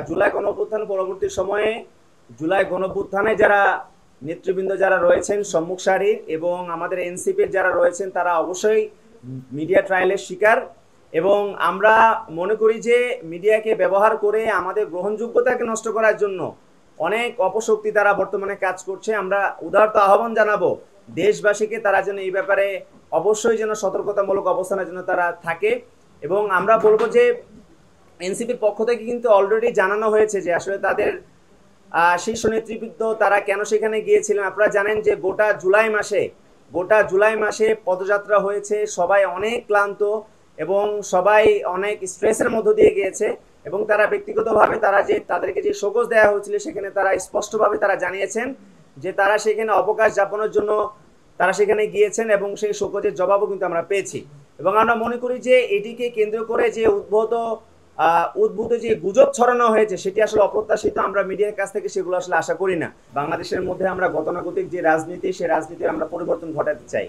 জুলাই গণঅভ্যুত্থান পরবর্তী সময়ে জুলাই গণঅভ্যুত্থানে যারা নেতৃবৃন্দ যারা রয়েছেন সম্মুখ সারির এবং আমাদের এনসিপির যারা রয়েছেন তারা অবশ্যই মিডিয়া ট্রায়ালের শিকার। এবং আমরা মনে করি যে মিডিয়াকে ব্যবহার করে আমাদের গ্রহণযোগ্যতাকে নষ্ট করার জন্য অনেক অপশক্তি তারা বর্তমানে কাজ করছে। আমরা উদারত আহ্বান জানাবো দেশবাসীকে, তারা যেন এই ব্যাপারে অবশ্যই যেন সতর্কতামূলক অবস্থানের জন্য তারা থাকে। এবং আমরা বলবো যে এনসিপির পক্ষ থেকে কিন্তু অলরেডি জানানো হয়েছে যে আসলে তাদের শীর্ষ নেতৃবৃন্দ তারা কেন সেখানে গিয়েছিলেন। আপনারা জানেন যে গোটা জুলাই মাসে পদযাত্রা হয়েছে, সবাই অনেক ক্লান্ত এবং সবাই অনেক স্ট্রেসের মধ্য দিয়ে গিয়েছে এবং তারা ব্যক্তিগতভাবে তাদেরকে যে শোকজ দেওয়া হয়েছিল সেখানে তারা স্পষ্টভাবে তারা জানিয়েছেন যে তারা সেখানে অবকাশ যাপনের জন্য তারা সেখানে গিয়েছেন এবং সেই শোকজের জবাবও কিন্তু আমরা পেয়েছি। এবং আমরা মনে করি যে এটিকে কেন্দ্র করে যে উদ্ভূত যে গুজব ছড়ানো হয়েছে সেটি আসলে অপ্রত্যাশিত। আমরা মিডিয়ার কাছ থেকে সেগুলো আসলে আশা করি না। বাংলাদেশের মধ্যে আমরা গতানুগতিক যে রাজনীতি, সেই রাজনীতির আমরা পরিবর্তন ঘটাতে চাই।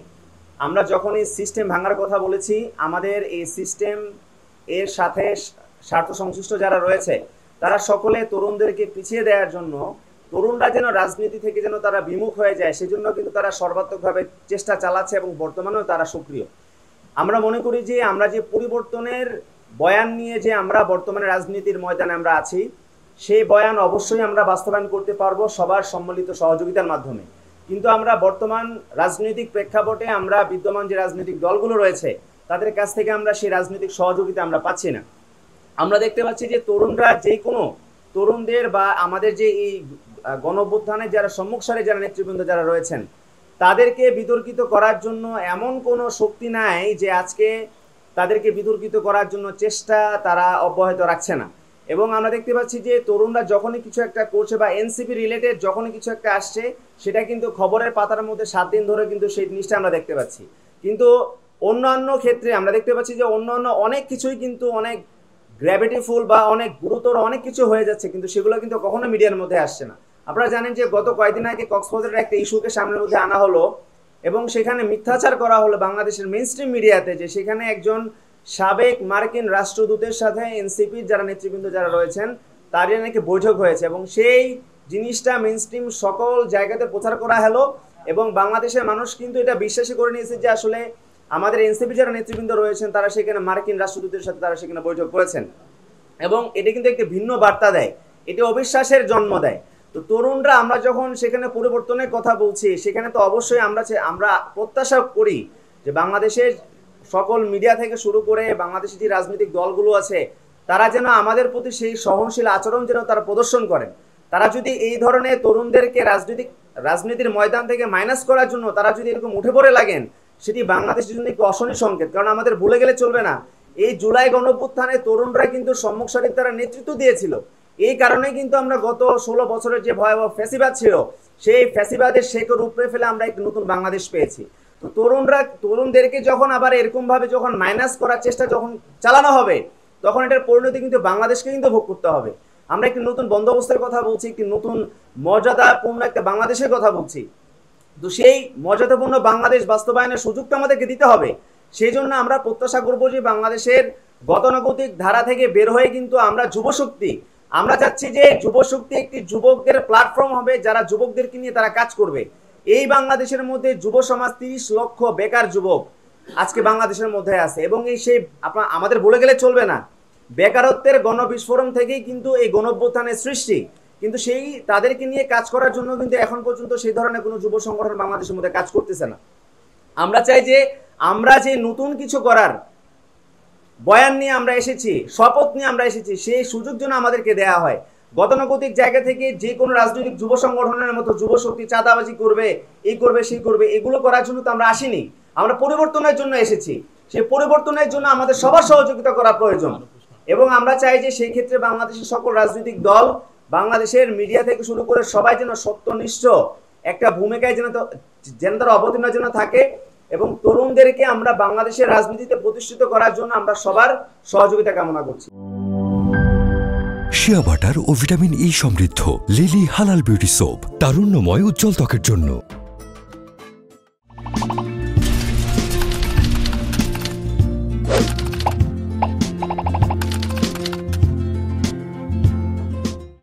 আমরা যখন এই সিস্টেম ভাঙার কথা বলেছি, আমাদের এই সিস্টেম এর সাথে স্বার্থ সংশ্লিষ্ট যারা রয়েছে তারা সকলে তরুণদেরকে পিছিয়ে দেওয়ার জন্য, তরুণরা যেন রাজনীতি থেকে যেন তারা বিমুখ হয়ে যায় সেজন্য কিন্তু তারা সর্বাত্মকভাবে চেষ্টা চালাচ্ছে এবং বর্তমানেও তারা সক্রিয়। আমরা মনে করি যে আমরা যে পরিবর্তনের বয়ান নিয়ে যে আমরা বর্তমানে রাজনীতির ময়দানে আমরা আছি, সেই বয়ান অবশ্যই আমরা বাস্তবায়ন করতে পারবো সবার সম্মিলিত সহযোগিতার মাধ্যমে। কিন্তু আমরা বর্তমান রাজনৈতিক প্রেক্ষাপটে আমরা বিদ্যমান যে রাজনৈতিক দলগুলো রয়েছে তাদের কাছ থেকে আমরা সেই রাজনৈতিক সহযোগিতা আমরা পাচ্ছি না। আমরা দেখতে পাচ্ছি যে তরুণরা যে কোনো তরুণদের বা আমাদের যে এই গণঅভ্যুত্থানে যারা সম্মুখ সারির যারা নেতৃবৃন্দ যারা রয়েছেন তাদেরকে বিতর্কিত করার জন্য এমন কোনো শক্তি নাই যে আজকে তাদেরকে বিতর্কিত করার জন্য চেষ্টা তারা অব্যাহত রাখছে না। এবং আমরা দেখতে পাচ্ছি যে তরুণরা যখনই কিছু একটা করছে বা এনসিপি রিলেটেড যখনই কিছু একটা আসছে সেটা কিন্তু খবরের পাতার মধ্যে 7 দিন ধরে কিন্তু সেই জিনিসটা আমরা দেখতে পাচ্ছি। কিন্তু অন্যান্য ক্ষেত্রে আমরা দেখতে পাচ্ছি যে অন্যান্য অনেক কিছুই কিন্তু অনেক গ্র্যাভিটিফুল বা অনেক গুরুতর অনেক কিছু হয়ে যাচ্ছে, কিন্তু সেগুলো কিন্তু কখনো মিডিয়ার মধ্যে আসছে না। আপনারা জানেন যে গত কয়েকদিন আগে কক্সবাজারের একটা ইস্যুকে সামনের মধ্যে আনা হলো এবং সেখানে মিথ্যাচার করা হলো বাংলাদেশের মেইনস্ট্রিম মিডিয়াতে, যে সেখানে একজন সাবেক মার্কিন রাষ্ট্রদূতের সাথে এনসিপির যারা নেতৃবৃন্দ যারা রয়েছেন তাদের নাকি বৈঠক হয়েছে এবং সেই জিনিসটা মেইনস্ট্রিম সকল জায়গাতে প্রচার করা হলো এবং বাংলাদেশের মানুষ কিন্তু এটা বিশ্বাসই করে নিয়েছে যে আসলে আমাদের এনসিপি যারা নেতৃবৃন্দ রয়েছেন তারা সেখানে মার্কিন রাষ্ট্রদূতের সাথে তারা সেখানে বৈঠক করেছেন এবং এটা কিন্তু একটি ভিন্ন বার্তা দেয়, এটি অবিশ্বাসের জন্ম দেয়। তো তরুণরা আমরা যখন সেখানে পরিবর্তনের কথা বলছি সেখানে তো অবশ্যই আমরা প্রত্যাশা করি যে বাংলাদেশের সকল মিডিয়া থেকে শুরু করে বাংলাদেশের যে রাজনৈতিক দলগুলো আছে তারা যেন আমাদের প্রতি সেই সহনশীল আচরণ যেন তারা প্রদর্শন করেন। তারা যদি এই ধরনের তরুণদেরকে রাজনীতির ময়দান থেকে মাইনাস করার জন্য তারা যদি এরকম উঠে পড়ে লাগেন সেটি বাংলাদেশের জন্য একটু অশনি সংকেত। কারণ আমাদের ভুলে গেলে চলবে না, এই জুলাই গণঅভ্যুত্থানে তরুণরা কিন্তু সম্মুখ সারির তারা নেতৃত্ব দিয়েছিল। এই কারণে কিন্তু আমরা গত 16 বছরের যে ভয়াবহ ফ্যাসিবাদ ছিল সেই ফ্যাসিবাদের শেকড় উপড়ে ফেলে আমরা একটি নতুন বাংলাদেশ পেয়েছি। তো তরুণদেরকে যখন আবার এরকম ভাবে যখন মাইনাস করার চেষ্টা যখন চালানো হবে তখন এটার পরিণতি কিন্তু বাংলাদেশকে কিন্তু ভোগ করতে হবে। আমরা একটি নতুন বন্দোবস্তের কথা বলছি, একটি নতুন মর্যাদাপূর্ণ একটা বাংলাদেশের কথা বলছি। তো সেই মর্যাদাপূর্ণ বাংলাদেশ বাস্তবায়নের সুযোগটা আমাদেরকে দিতে হবে। সেই জন্য আমরা প্রত্যাশা করবো যে বাংলাদেশের গতানুগতিক ধারা থেকে বের হয়ে কিন্তু আমরা যুবশক্তি, আমরা চাচ্ছি যে যুবশক্তি একটি যুবকদের প্ল্যাটফর্ম হবে যারা যুবকদেরকে নিয়ে তারা কাজ করবে। এই বাংলাদেশের মধ্যে যুব সমাজ 30 লক্ষ বেকার যুবক আজকে বাংলাদেশের মধ্যে আছে এবং সেই আমাদের বলে গেলে চলবে না, বেকারত্বের গণবিস্ফোরণ থেকেই কিন্তু এই গণঅভ্যুত্থানের সৃষ্টি। কিন্তু সেই তাদেরকে নিয়ে কাজ করার জন্য কিন্তু এখন পর্যন্ত সেই ধরনের কোনো যুব সংগঠন বাংলাদেশের মধ্যে কাজ করতেছে না। আমরা চাই যে আমরা যে নতুন কিছু করার বয়ান নিয়ে আমরা এসেছি, শপথ নিয়ে আমরা এসেছি, সেই সুযোগ যেন আমাদেরকে দেওয়া হয়। গতানুগতিক জায়গা থেকে যে কোনো রাজনৈতিক যুব সংগঠনের মতো যুবশক্তি চাঁদাবাজি করবে, এই করবে সেই করবে, এগুলো করার জন্য তো আমরা আসিনি, আমরা পরিবর্তনের জন্য এসেছি। সেই পরিবর্তনের জন্য আমাদের সবার সহযোগিতা করা প্রয়োজন এবং আমরা চাই যে সেই ক্ষেত্রে বাংলাদেশের সকল রাজনৈতিক দল, বাংলাদেশের মিডিয়া থেকে শুরু করে সবাই যেন সত্যনিষ্ঠ একটা ভূমিকায় যেন তারা অবতীর্ণ যেন থাকে এবং তরুণদেরকে আমরা বাংলাদেশের রাজনীতিতে প্রতিষ্ঠিত করার জন্য আমরা সবার সহযোগিতা কামনা করছি। শিয়া বাটার ও ভিটামিন ই সমৃদ্ধ লিলি হালাল বিউটি সোপ, তারুণ্যময় উজ্জ্বল ত্বকের জন্য।